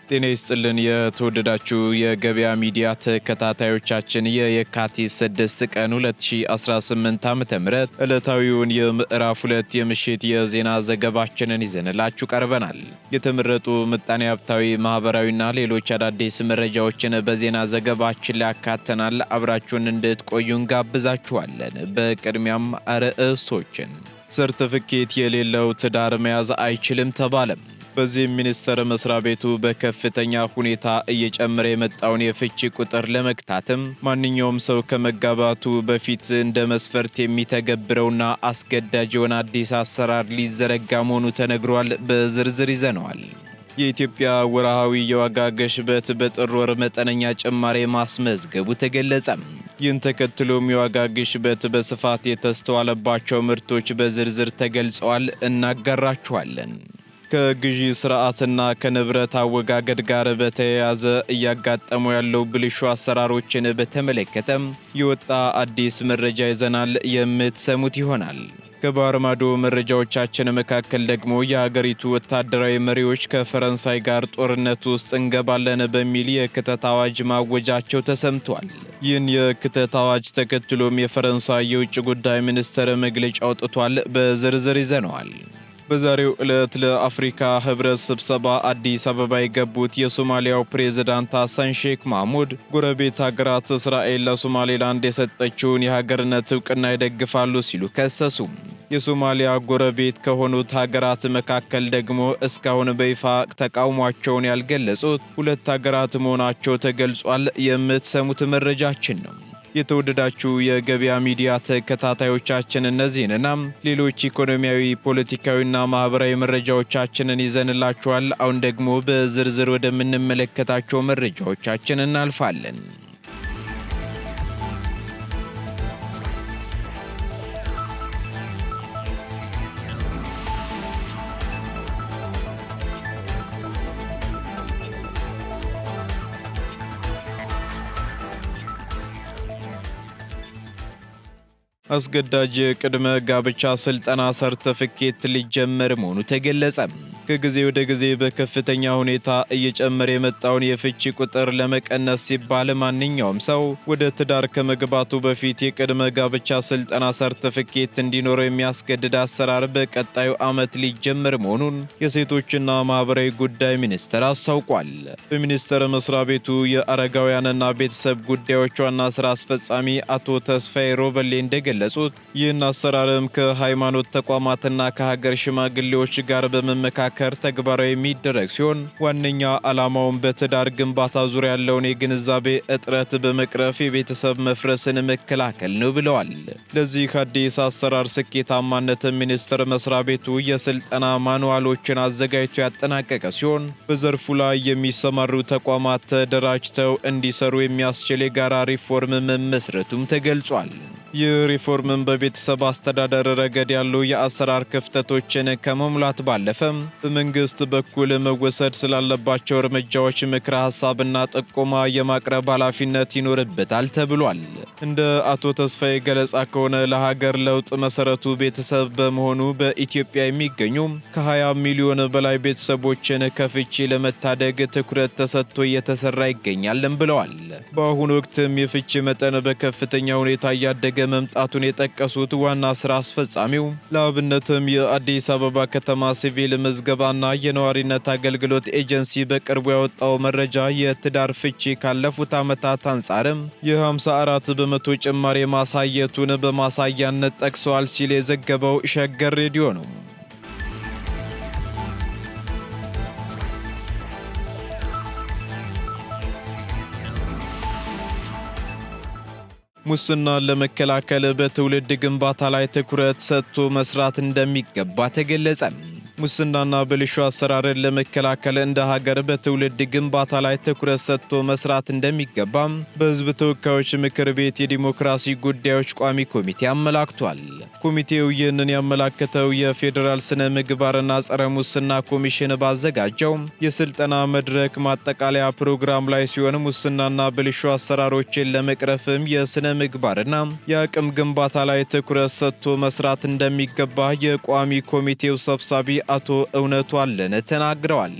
ጤና ይስጥልን የተወደዳችሁ የገበያ ሚዲያ ተከታታዮቻችን የካቲት 6 ቀን 2018 ዓ.ም ዕለታዊውን የምዕራፍ 2 የምሽት የዜና ዘገባችንን ይዘንላችሁ ቀርበናል። የተመረጡ ምጣኔ ሀብታዊ፣ ማህበራዊና ሌሎች አዳዲስ መረጃዎችን በዜና ዘገባችን ላይ አካተናል። አብራችሁን እንድትቆዩ እንጋብዛችኋለን። በቅድሚያም አርዕስቶችን። ሰርተፍኬት የሌለው ትዳር መያዝ አይችልም ተባለም። በዚህ ሚኒስቴር መስሪያ ቤቱ በከፍተኛ ሁኔታ እየጨመረ የመጣውን የፍቺ ቁጥር ለመግታትም ማንኛውም ሰው ከመጋባቱ በፊት እንደ መስፈርት የሚተገብረውና አስገዳጅ የሆነ አዲስ አሰራር ሊዘረጋ መሆኑ ተነግሯል። በዝርዝር ይዘነዋል። የኢትዮጵያ ወርሃዊ የዋጋ ግሽበት በጥር ወር መጠነኛ ጭማሪ ማስመዝገቡ ተገለጸ። ይህን ተከትሎም የዋጋ ግሽበት በስፋት የተስተዋለባቸው ምርቶች በዝርዝር ተገልጸዋል። እናጋራችኋለን። ከግዢ ስርዓትና ከንብረት አወጋገድ ጋር በተያያዘ እያጋጠሙ ያለው ብልሹ አሰራሮችን በተመለከተም የወጣ አዲስ መረጃ ይዘናል። የምትሰሙት ይሆናል። ከባህር ማዶ መረጃዎቻችን መካከል ደግሞ የሀገሪቱ ወታደራዊ መሪዎች ከፈረንሳይ ጋር ጦርነት ውስጥ እንገባለን በሚል የክተት አዋጅ ማወጃቸው ተሰምቷል። ይህን የክተት አዋጅ ተከትሎም የፈረንሳይ የውጭ ጉዳይ ሚኒስትር መግለጫ አውጥቷል። በዝርዝር ይዘነዋል። በዛሬው ዕለት ለአፍሪካ ህብረት ስብሰባ አዲስ አበባ የገቡት የሶማሊያው ፕሬዝዳንት ሐሰን ሼክ መሐሙድ ጎረቤት ሀገራት እስራኤል ለሶማሌላንድ የሰጠችውን የሀገርነት እውቅና ይደግፋሉ ሲሉ ከሰሱ። የሶማሊያ ጎረቤት ከሆኑት ሀገራት መካከል ደግሞ እስካሁን በይፋ ተቃውሟቸውን ያልገለጹት ሁለት ሀገራት መሆናቸው ተገልጿል። የምትሰሙት መረጃችን ነው። የተወደዳችሁ የገበያ ሚዲያ ተከታታዮቻችን እነዚህንና ሌሎች ኢኮኖሚያዊ፣ ፖለቲካዊና ማህበራዊ መረጃዎቻችንን ይዘንላችኋል። አሁን ደግሞ በዝርዝር ወደምንመለከታቸው መረጃዎቻችን እናልፋለን። አስገዳጅ ቅድመ ጋብቻ ስልጠና ሰርተፍኬት ሊጀመር መሆኑ ተገለጸ። ከጊዜ ወደ ጊዜ በከፍተኛ ሁኔታ እየጨመረ የመጣውን የፍቺ ቁጥር ለመቀነስ ሲባል ማንኛውም ሰው ወደ ትዳር ከመግባቱ በፊት የቅድመ ጋብቻ ስልጠና ሰርተፍኬት እንዲኖረው የሚያስገድድ አሰራር በቀጣዩ ዓመት ሊጀመር መሆኑን የሴቶችና ማህበራዊ ጉዳይ ሚኒስቴር አስታውቋል። በሚኒስቴር መስሪያ ቤቱ የአረጋውያንና ቤተሰብ ጉዳዮች ዋና ስራ አስፈጻሚ አቶ ተስፋዬ ሮበሌ እንደገለጹት ይህን አሰራርም ከሃይማኖት ተቋማትና ከሀገር ሽማግሌዎች ጋር በመመካከር ተግባራዊ የሚደረግ ሲሆን ዋነኛ ዓላማውን በትዳር ግንባታ ዙሪያ ያለውን የግንዛቤ እጥረት በመቅረፍ የቤተሰብ መፍረስን መከላከል ነው ብለዋል። ለዚህ አዲስ አሰራር ስኬታማነት ሚኒስቴር መስሪያ ቤቱ የስልጠና ማኑዋሎችን አዘጋጅቶ ያጠናቀቀ ሲሆን በዘርፉ ላይ የሚሰማሩ ተቋማት ተደራጅተው እንዲሰሩ የሚያስችል የጋራ ሪፎርም መመስረቱም ተገልጿል። ይህ ሪፎርምን በቤተሰብ አስተዳደር ረገድ ያሉ የአሰራር ክፍተቶችን ከመሙላት ባለፈም በመንግስት በኩል መወሰድ ስላለባቸው እርምጃዎች ምክረ ሐሳብና ጥቆማ የማቅረብ ኃላፊነት ይኖርበታል ተብሏል። እንደ አቶ ተስፋዬ ገለጻ ከሆነ ለሀገር ለውጥ መሰረቱ ቤተሰብ በመሆኑ በኢትዮጵያ የሚገኙ ከ20 ሚሊዮን በላይ ቤተሰቦችን ከፍቺ ለመታደግ ትኩረት ተሰጥቶ እየተሰራ ይገኛልም ብለዋል። በአሁኑ ወቅትም የፍቺ መጠን በከፍተኛ ሁኔታ እያደገ መምጣቱን የጠቀሱት ዋና ስራ አስፈጻሚው ለአብነትም የአዲስ አበባ ከተማ ሲቪል ምዝገባና የነዋሪነት አገልግሎት ኤጀንሲ በቅርቡ ያወጣው መረጃ የትዳር ፍቺ ካለፉት ዓመታት አንጻርም የ54 በመቶ ጭማሪ ማሳየቱን በማሳያነት ጠቅሰዋል ሲል የዘገበው ሸገር ሬዲዮ ነው። ሙስናን ለመከላከል በትውልድ ግንባታ ላይ ትኩረት ሰጥቶ መስራት እንደሚገባ ተገለጸ። ሙስናና ብልሹ አሰራርን ለመከላከል እንደ ሀገር በትውልድ ግንባታ ላይ ትኩረት ሰጥቶ መስራት እንደሚገባም በሕዝብ ተወካዮች ምክር ቤት የዲሞክራሲ ጉዳዮች ቋሚ ኮሚቴ አመላክቷል። ኮሚቴው ይህንን ያመላከተው የፌዴራል ስነ ምግባርና ጸረ ሙስና ኮሚሽን ባዘጋጀው የስልጠና መድረክ ማጠቃለያ ፕሮግራም ላይ ሲሆን ሙስናና ብልሹ አሰራሮችን ለመቅረፍም የስነ ምግባርና የአቅም ግንባታ ላይ ትኩረት ሰጥቶ መስራት እንደሚገባ የቋሚ ኮሚቴው ሰብሳቢ አቶ እውነቱ አለነ ተናግረዋል።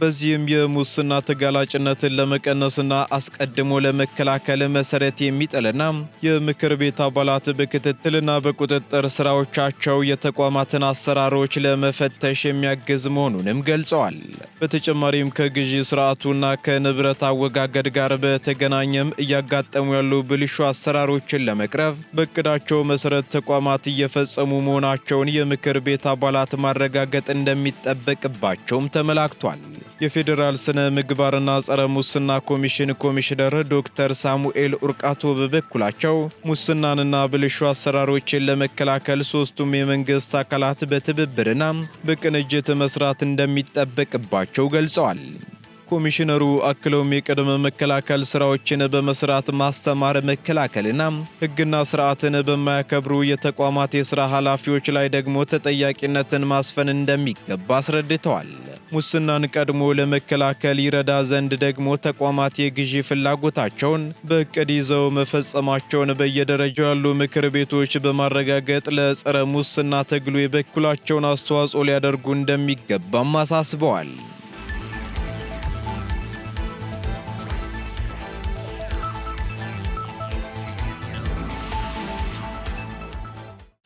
በዚህም የሙስና ተጋላጭነትን ለመቀነስና አስቀድሞ ለመከላከል መሰረት የሚጥልና የምክር ቤት አባላት በክትትልና በቁጥጥር ስራዎቻቸው የተቋማትን አሰራሮች ለመፈተሽ የሚያግዝ መሆኑንም ገልጸዋል። በተጨማሪም ከግዢ ስርዓቱና ከንብረት አወጋገድ ጋር በተገናኘም እያጋጠሙ ያሉ ብልሹ አሰራሮችን ለመቅረፍ በእቅዳቸው መሰረት ተቋማት እየፈጸሙ መሆናቸውን የምክር ቤት አባላት ማረጋገጥ እንደሚጠበቅባቸውም ተመላክቷል። የፌዴራል ስነ ምግባርና ጸረ ሙስና ኮሚሽን ኮሚሽነር ዶክተር ሳሙኤል ኡርቃቶ በበኩላቸው ሙስናንና ብልሹ አሰራሮችን ለመከላከል ሶስቱም የመንግስት አካላት በትብብርና በቅንጅት መስራት እንደሚጠበቅባቸው ገልጸዋል። ኮሚሽነሩ አክለውም የቅድመ መከላከል ስራዎችን በመስራት ማስተማር፣ መከላከልና ሕግና ስርዓትን በማያከብሩ የተቋማት የሥራ ኃላፊዎች ላይ ደግሞ ተጠያቂነትን ማስፈን እንደሚገባ አስረድተዋል። ሙስናን ቀድሞ ለመከላከል ይረዳ ዘንድ ደግሞ ተቋማት የግዢ ፍላጎታቸውን በእቅድ ይዘው መፈጸማቸውን በየደረጃው ያሉ ምክር ቤቶች በማረጋገጥ ለጸረ ሙስና ትግሉ የበኩላቸውን አስተዋጽኦ ሊያደርጉ እንደሚገባም አሳስበዋል።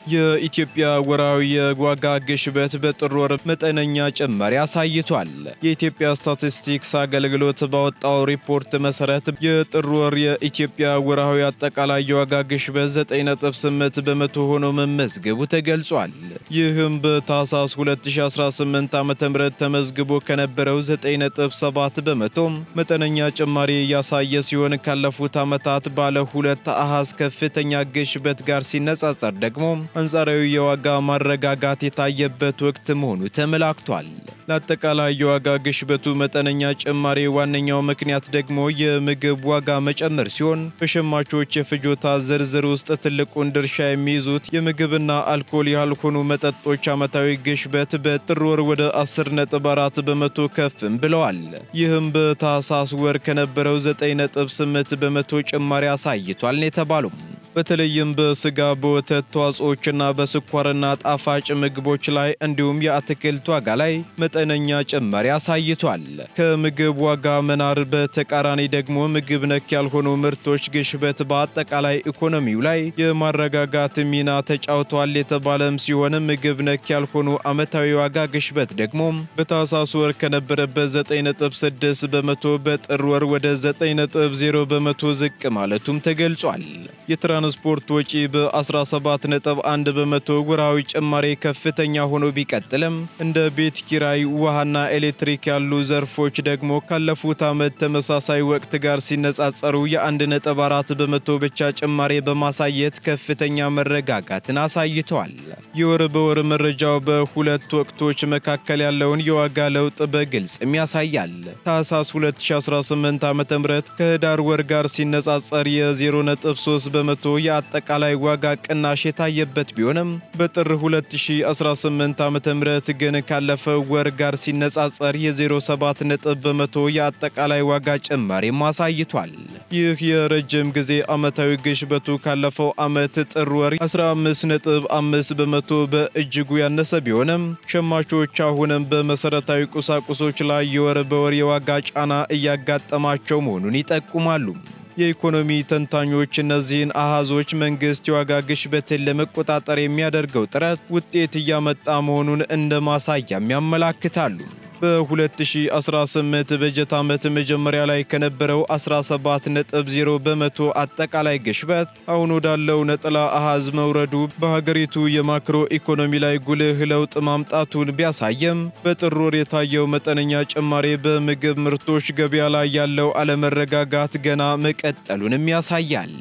የኢትዮጵያ ወርሃዊ የዋጋ ግሽበት በጥር ወር መጠነኛ ጭማሪ አሳይቷል። የኢትዮጵያ ስታቲስቲክስ አገልግሎት ባወጣው ሪፖርት መሰረት የጥር ወር የኢትዮጵያ ወርሃዊ አጠቃላይ የዋጋ ግሽበት 9.8 በመቶ ሆኖ መመዝገቡ ተገልጿል። ይህም በታህሳስ 2018 ዓ.ም ተመዝግቦ ከነበረው 9.7 በመቶ መጠነኛ ጭማሪ ያሳየ ሲሆን ካለፉት ዓመታት ባለ ሁለት አሃዝ ከፍተኛ ግሽበት ጋር ሲነጻጸር ደግሞ አንጻራዊ የዋጋ ማረጋጋት የታየበት ወቅት መሆኑ ተመላክቷል። ለአጠቃላይ የዋጋ ግሽበቱ መጠነኛ ጭማሪ ዋነኛው ምክንያት ደግሞ የምግብ ዋጋ መጨመር ሲሆን በሸማቾች የፍጆታ ዝርዝር ውስጥ ትልቁን ድርሻ የሚይዙት የምግብና አልኮል ያልሆኑ መጠጦች ዓመታዊ ግሽበት በጥር ወር ወደ 10.4 በመቶ ከፍም ብለዋል። ይህም በታህሳስ ወር ከነበረው 9.8 በመቶ ጭማሪ አሳይቷል ነው የተባለው። በተለይም በስጋ፣ በወተት ተዋጽኦችና በስኳርና ጣፋጭ ምግቦች ላይ እንዲሁም የአትክልት ዋጋ ላይ መጠነኛ ጭማሪ አሳይቷል። ከምግብ ዋጋ መናር በተቃራኒ ደግሞ ምግብ ነክ ያልሆኑ ምርቶች ግሽበት በአጠቃላይ ኢኮኖሚው ላይ የማረጋጋት ሚና ተጫውተዋል የተባለም ሲሆን ምግብ ነክ ያልሆኑ ዓመታዊ ዋጋ ግሽበት ደግሞ በታህሳስ ወር ከነበረበት 9.6 በመቶ በጥር ወር ወደ 9.0 በመቶ ዝቅ ማለቱም ተገልጿል። የትራንስፖርት ወጪ በ17.1 በመቶ ወርሃዊ ጭማሪ ከፍተኛ ሆኖ ቢቀጥልም እንደ ቤት ኪራይ፣ ውሃና ኤሌክትሪክ ያሉ ዘርፎች ደግሞ ካለፉት ዓመት ተመሳሳይ ወቅት ጋር ሲነጻጸሩ የ1.4 በመቶ ብቻ ጭማሪ በማሳየት ከፍተኛ መረጋጋትን አሳይተዋል። የወር በወር መረጃው በሁለት ወቅቶች መካከል ያለውን የዋጋ ለውጥ በግልጽም ያሳያል። ታህሳስ 2018 ዓ.ም ከህዳር ወር ጋር ሲነጻጸር የ0.3 በመቶ የአጠቃላይ ዋጋ ቅናሽ የታየበት ቢሆንም በጥር 2018 ዓ.ም ግን ካለፈው ወር ጋር ሲነጻጸር የ0.7 በመቶ የአጠቃላይ ዋጋ ጭማሪ አሳይቷል። ይህ የረጅም ጊዜ ዓመታዊ ግሽበቱ ካለፈው ዓመት ጥር ወር 15.5 በመቶ በእጅጉ ያነሰ ቢሆንም ሸማቾች አሁንም በመሰረታዊ ቁሳቁሶች ላይ የወር በወር የዋጋ ጫና እያጋጠማቸው መሆኑን ይጠቁማሉ። የኢኮኖሚ ተንታኞች እነዚህን አሃዞች መንግስት የዋጋ ግሽበትን ለመቆጣጠር የሚያደርገው ጥረት ውጤት እያመጣ መሆኑን እንደ ማሳያም ያመላክታሉ። በ2018 በጀት ዓመት መጀመሪያ ላይ ከነበረው 17.0 በመቶ አጠቃላይ ግሽበት አሁን ወዳለው ነጠላ አሃዝ መውረዱ በሀገሪቱ የማክሮ ኢኮኖሚ ላይ ጉልህ ለውጥ ማምጣቱን ቢያሳየም በጥር ወር የታየው መጠነኛ ጭማሪ በምግብ ምርቶች ገበያ ላይ ያለው አለመረጋጋት ገና መቀጠሉንም ያሳያል።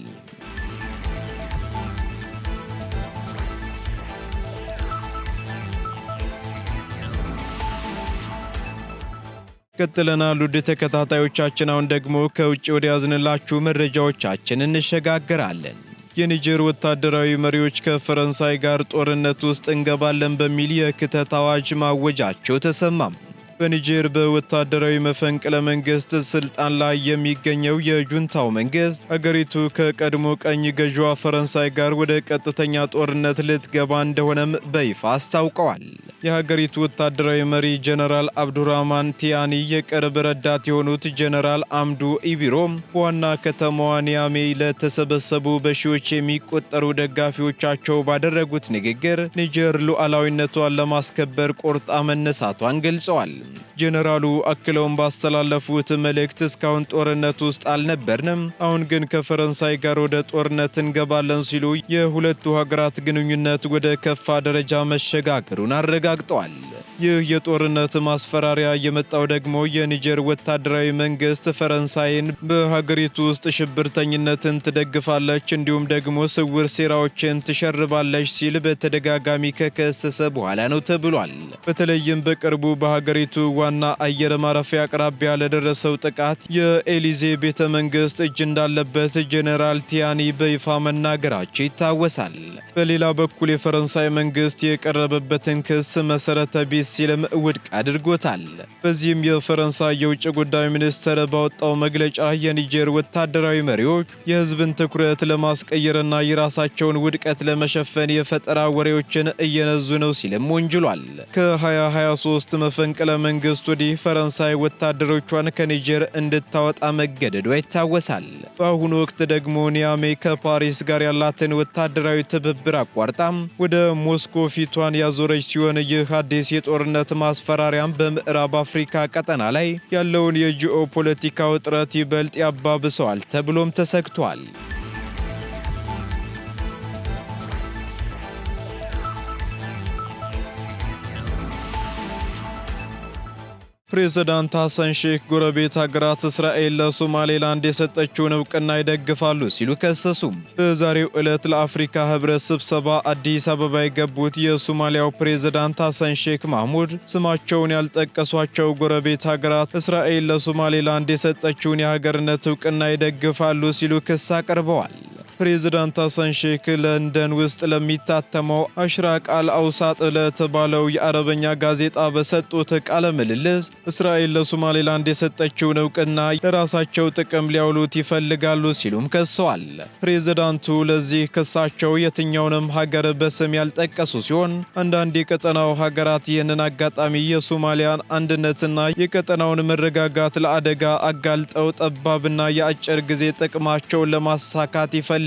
ቀጥለናል ውድ ተከታታዮቻችን። አሁን ደግሞ ከውጭ ወደ ያዝንላችሁ መረጃዎቻችን እንሸጋግራለን። የኒጀር ወታደራዊ መሪዎች ከፈረንሳይ ጋር ጦርነት ውስጥ እንገባለን በሚል የክተት አዋጅ ማወጃቸው ተሰማም። በኒጀር በወታደራዊ መፈንቅለ መንግስት ስልጣን ላይ የሚገኘው የጁንታው መንግስት ሀገሪቱ ከቀድሞ ቀኝ ገዢዋ ፈረንሳይ ጋር ወደ ቀጥተኛ ጦርነት ልትገባ እንደሆነም በይፋ አስታውቀዋል። የሀገሪቱ ወታደራዊ መሪ ጀነራል አብዱራህማን ቲያኒ የቅርብ ረዳት የሆኑት ጀነራል አምዱ ኢቢሮም ዋና ከተማዋ ኒያሜ ለተሰበሰቡ በሺዎች የሚቆጠሩ ደጋፊዎቻቸው ባደረጉት ንግግር ኒጀር ሉዓላዊነቷን ለማስከበር ቆርጣ መነሳቷን ገልጸዋል። ጀነራሉ አክለውም ባስተላለፉት መልእክት እስካሁን ጦርነት ውስጥ አልነበርንም፣ አሁን ግን ከፈረንሳይ ጋር ወደ ጦርነት እንገባለን ሲሉ የሁለቱ ሀገራት ግንኙነት ወደ ከፋ ደረጃ መሸጋገሩን አረጋግጠዋል። ይህ የጦርነት ማስፈራሪያ የመጣው ደግሞ የኒጀር ወታደራዊ መንግስት ፈረንሳይን በሀገሪቱ ውስጥ ሽብርተኝነትን ትደግፋለች እንዲሁም ደግሞ ስውር ሴራዎችን ትሸርባለች ሲል በተደጋጋሚ ከከሰሰ በኋላ ነው ተብሏል። በተለይም በቅርቡ በሀገሪቱ ዋና አየር ማረፊያ አቅራቢያ ለደረሰው ጥቃት የኤሊዜ ቤተ መንግስት እጅ እንዳለበት ጄኔራል ቲያኒ በይፋ መናገራቸው ይታወሳል። በሌላ በኩል የፈረንሳይ መንግስት የቀረበበትን ክስ መሰረተ ቢስ ሲልም ውድቅ አድርጎታል። በዚህም የፈረንሳይ የውጭ ጉዳይ ሚኒስትር ባወጣው መግለጫ የኒጀር ወታደራዊ መሪዎች የህዝብን ትኩረት ለማስቀየርና የራሳቸውን ውድቀት ለመሸፈን የፈጠራ ወሬዎችን እየነዙ ነው ሲልም ወንጅሏል። ከ2023 መፈንቅለ መንግስት ወዲህ ፈረንሳይ ወታደሮቿን ከኒጀር እንድታወጣ መገደዷ ይታወሳል። በአሁኑ ወቅት ደግሞ ኒያሜ ከፓሪስ ጋር ያላትን ወታደራዊ ትብብር አቋርጣም ወደ ሞስኮ ፊቷን ያዞረች ሲሆን ይህ አዲስ የጦርነት ማስፈራሪያም በምዕራብ አፍሪካ ቀጠና ላይ ያለውን የጂኦ ፖለቲካ ውጥረት ይበልጥ ያባብሰዋል ተብሎም ተሰግቷል። ፕሬዝዳንት ሐሰን ሼክ ጎረቤት ሀገራት እስራኤል ለሶማሌላንድ የሰጠችውን እውቅና ይደግፋሉ ሲሉ ከሰሱም። በዛሬው ዕለት ለአፍሪካ ህብረት ስብሰባ አዲስ አበባ የገቡት የሶማሊያው ፕሬዝዳንት ሐሰን ሼክ ማህሙድ ስማቸውን ያልጠቀሷቸው ጎረቤት ሀገራት እስራኤል ለሶማሌላንድ የሰጠችውን የሀገርነት እውቅና ይደግፋሉ ሲሉ ክስ አቅርበዋል። ፕሬዝዳንት ሐሰን ሼክ ለንደን ውስጥ ለሚታተመው አሽራቅ አልአውሳጥ ለተባለው የአረበኛ ጋዜጣ በሰጡት ቃለ ምልልስ እስራኤል ለሶማሌላንድ የሰጠችውን እውቅና ለራሳቸው ጥቅም ሊያውሉት ይፈልጋሉ ሲሉም ከሰዋል። ፕሬዝዳንቱ ለዚህ ክሳቸው የትኛውንም ሀገር በስም ያልጠቀሱ ሲሆን አንዳንድ የቀጠናው ሀገራት ይህንን አጋጣሚ የሶማሊያን አንድነትና የቀጠናውን መረጋጋት ለአደጋ አጋልጠው ጠባብና የአጭር ጊዜ ጥቅማቸውን ለማሳካት ይፈልጋሉም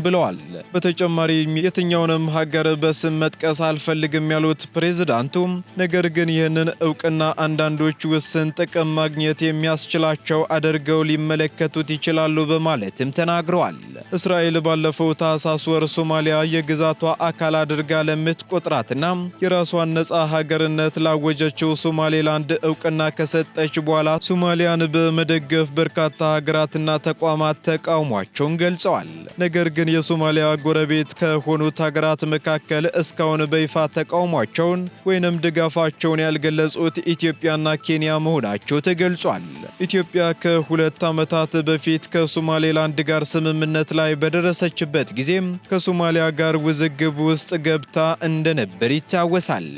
ብለዋል። በተጨማሪም የትኛውንም ሀገር በስም መጥቀስ አልፈልግም ያሉት ፕሬዝዳንቱም ነገር ግን ይህንን እውቅና አንዳንዶች ውስን ጥቅም ማግኘት የሚያስችላቸው አድርገው ሊመለከቱት ይችላሉ በማለትም ተናግረዋል። እስራኤል ባለፈው ታህሳስ ወር ሶማሊያ የግዛቷ አካል አድርጋ ለምትቆጥራትና የራሷን ነጻ ሀገርነት ላወጀችው ሶማሌላንድ እውቅና ከሰጠች በኋላ ሶማሊያን በመደገፍ በርካታ ሀገራትና ተቋማት ተቃውሟቸውን ገልጸዋል። ነገር ግን የሶማሊያ ጎረቤት ከሆኑት ሀገራት መካከል እስካሁን በይፋ ተቃውሟቸውን ወይንም ድጋፋቸውን ያልገለጹት ኢትዮጵያና ኬንያ መሆናቸው ተገልጿል። ኢትዮጵያ ከ2 ዓመታት በፊት ከሶማሌላንድ ጋር ስምምነት ላይ በደረሰችበት ጊዜም ከሶማሊያ ጋር ውዝግብ ውስጥ ገብታ እንደነበር ይታወሳል።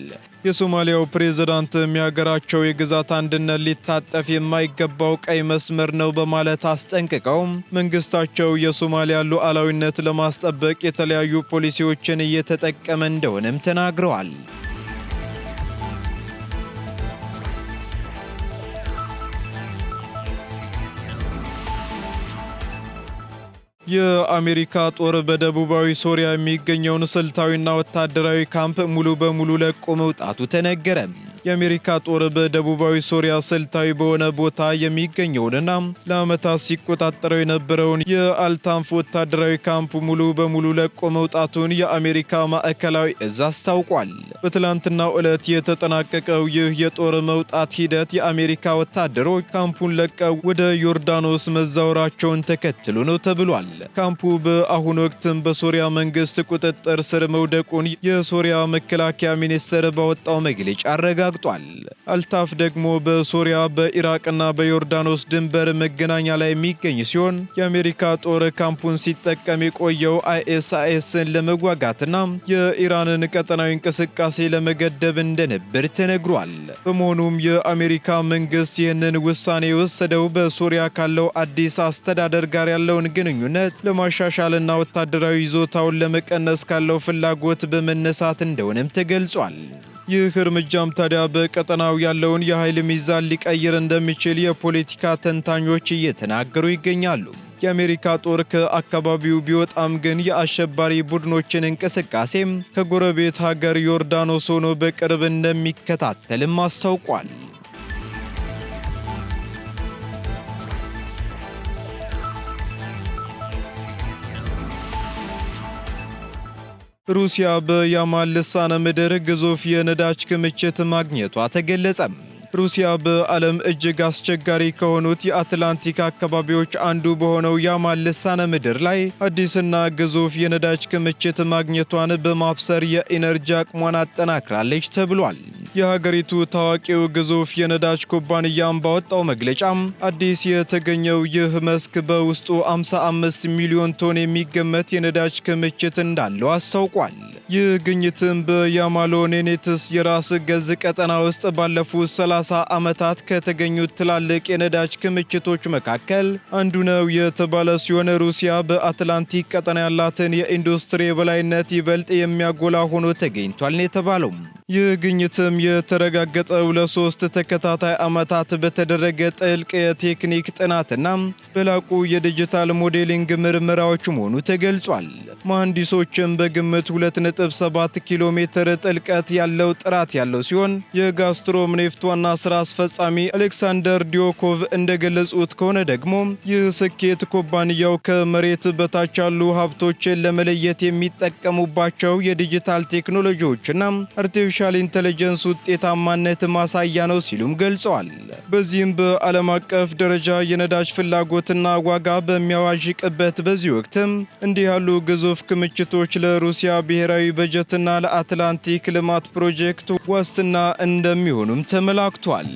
የሶማሊያው ፕሬዝዳንት የሀገራቸው የግዛት አንድነት ሊታጠፍ የማይገባው ቀይ መስመር ነው በማለት አስጠንቅቀው መንግስታቸው የሶማሊያ ሉዓላዊነት ለማስጠበቅ የተለያዩ ፖሊሲዎችን እየተጠቀመ እንደሆነም ተናግረዋል። የአሜሪካ ጦር በደቡባዊ ሶሪያ የሚገኘውን ስልታዊና ወታደራዊ ካምፕ ሙሉ በሙሉ ለቆ መውጣቱ ተነገረ። የአሜሪካ ጦር በደቡባዊ ሶሪያ ስልታዊ በሆነ ቦታ የሚገኘውንና ለዓመታት ሲቆጣጠረው የነበረውን የአልታንፍ ወታደራዊ ካምፕ ሙሉ በሙሉ ለቆ መውጣቱን የአሜሪካ ማዕከላዊ እዝ አስታውቋል። በትላንትናው ዕለት የተጠናቀቀው ይህ የጦር መውጣት ሂደት የአሜሪካ ወታደሮች ካምፑን ለቀው ወደ ዮርዳኖስ መዛወራቸውን ተከትሎ ነው ተብሏል። ካምፑ በአሁኑ ወቅትም በሶሪያ መንግስት ቁጥጥር ስር መውደቁን የሶሪያ መከላከያ ሚኒስቴር ባወጣው መግለጫ አረጋግጧል። አረጋግጧል። አልታፍ ደግሞ በሶሪያ በኢራቅና በዮርዳኖስ ድንበር መገናኛ ላይ የሚገኝ ሲሆን የአሜሪካ ጦር ካምፑን ሲጠቀም የቆየው አይኤስአይኤስን ለመዋጋትና የኢራንን ቀጠናዊ እንቅስቃሴ ለመገደብ እንደነበር ተነግሯል። በመሆኑም የአሜሪካ መንግስት ይህንን ውሳኔ የወሰደው በሶሪያ ካለው አዲስ አስተዳደር ጋር ያለውን ግንኙነት ለማሻሻልና ወታደራዊ ይዞታውን ለመቀነስ ካለው ፍላጎት በመነሳት እንደሆነም ተገልጿል። ይህ እርምጃም ታዲያ በቀጠናው ያለውን የኃይል ሚዛን ሊቀይር እንደሚችል የፖለቲካ ተንታኞች እየተናገሩ ይገኛሉ። የአሜሪካ ጦር ከአካባቢው ቢወጣም ግን የአሸባሪ ቡድኖችን እንቅስቃሴም ከጎረቤት ሀገር ዮርዳኖስ ሆኖ በቅርብ እንደሚከታተልም አስታውቋል። ሩሲያ በያማል ልሳነ ምድር ግዙፍ የነዳጅ ክምችት ማግኘቷ ተገለጸ። ሩሲያ በዓለም እጅግ አስቸጋሪ ከሆኑት የአትላንቲክ አካባቢዎች አንዱ በሆነው ያማል ልሳነ ምድር ላይ አዲስና ግዙፍ የነዳጅ ክምችት ማግኘቷን በማብሰር የኢነርጂ አቅሟን አጠናክራለች ተብሏል። የሀገሪቱ ታዋቂው ግዙፍ የነዳጅ ኩባንያም ባወጣው መግለጫም አዲስ የተገኘው ይህ መስክ በውስጡ 55 ሚሊዮን ቶን የሚገመት የነዳጅ ክምችት እንዳለው አስታውቋል። ይህ ግኝትም በያማሎ ኔኔትስ የራስ ገዝ ቀጠና ውስጥ ባለፉት 30 ዓመታት ከተገኙት ትላልቅ የነዳጅ ክምችቶች መካከል አንዱ ነው የተባለ ሲሆን ሩሲያ በአትላንቲክ ቀጠና ያላትን የኢንዱስትሪ የበላይነት ይበልጥ የሚያጎላ ሆኖ ተገኝቷል ነው የተባለው። ይህ ግኝትም የተረጋገጠው ለ3 ተከታታይ ዓመታት በተደረገ ጥልቅ የቴክኒክ ጥናትና በላቁ የዲጂታል ሞዴሊንግ ምርመራዎች መሆኑ ተገልጿል። መሐንዲሶችም በግምት 2.7 ኪሎ ሜትር ጥልቀት ያለው ጥራት ያለው ሲሆን የጋዝፕሮም ኔፍት ዋና ስራ አስፈጻሚ አሌክሳንደር ዲዮኮቭ እንደገለጹት ከሆነ ደግሞ ይህ ስኬት ኩባንያው ከመሬት በታች ያሉ ሀብቶችን ለመለየት የሚጠቀሙባቸው የዲጂታል ቴክኖሎጂዎችና አርቲፊሻል ኢንተለጀንስ ውጤታማነት ማሳያ ነው ሲሉም ገልጸዋል። በዚህም በዓለም አቀፍ ደረጃ የነዳጅ ፍላጎትና ዋጋ በሚያዋዥቅበት በዚህ ወቅትም እንዲህ ያሉ ግዙፍ ክምችቶች ለሩሲያ ብሔራዊ በጀትና ለአትላንቲክ ልማት ፕሮጀክት ዋስትና እንደሚሆኑም ተመላክቷል።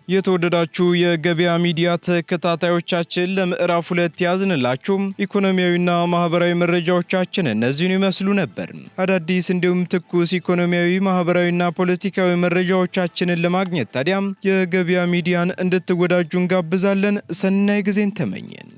የተወደዳችሁ የገበያ ሚዲያ ተከታታዮቻችን ለምዕራፍ 2 ያዝንላችሁ ኢኮኖሚያዊና ማህበራዊ መረጃዎቻችን እነዚህን ይመስሉ ነበር። አዳዲስ እንዲሁም ትኩስ ኢኮኖሚያዊ፣ ማህበራዊና ፖለቲካዊ መረጃዎቻችንን ለማግኘት ታዲያም የገበያ ሚዲያን እንድትወዳጁ እንጋብዛለን። ሰናይ ጊዜን ተመኘን።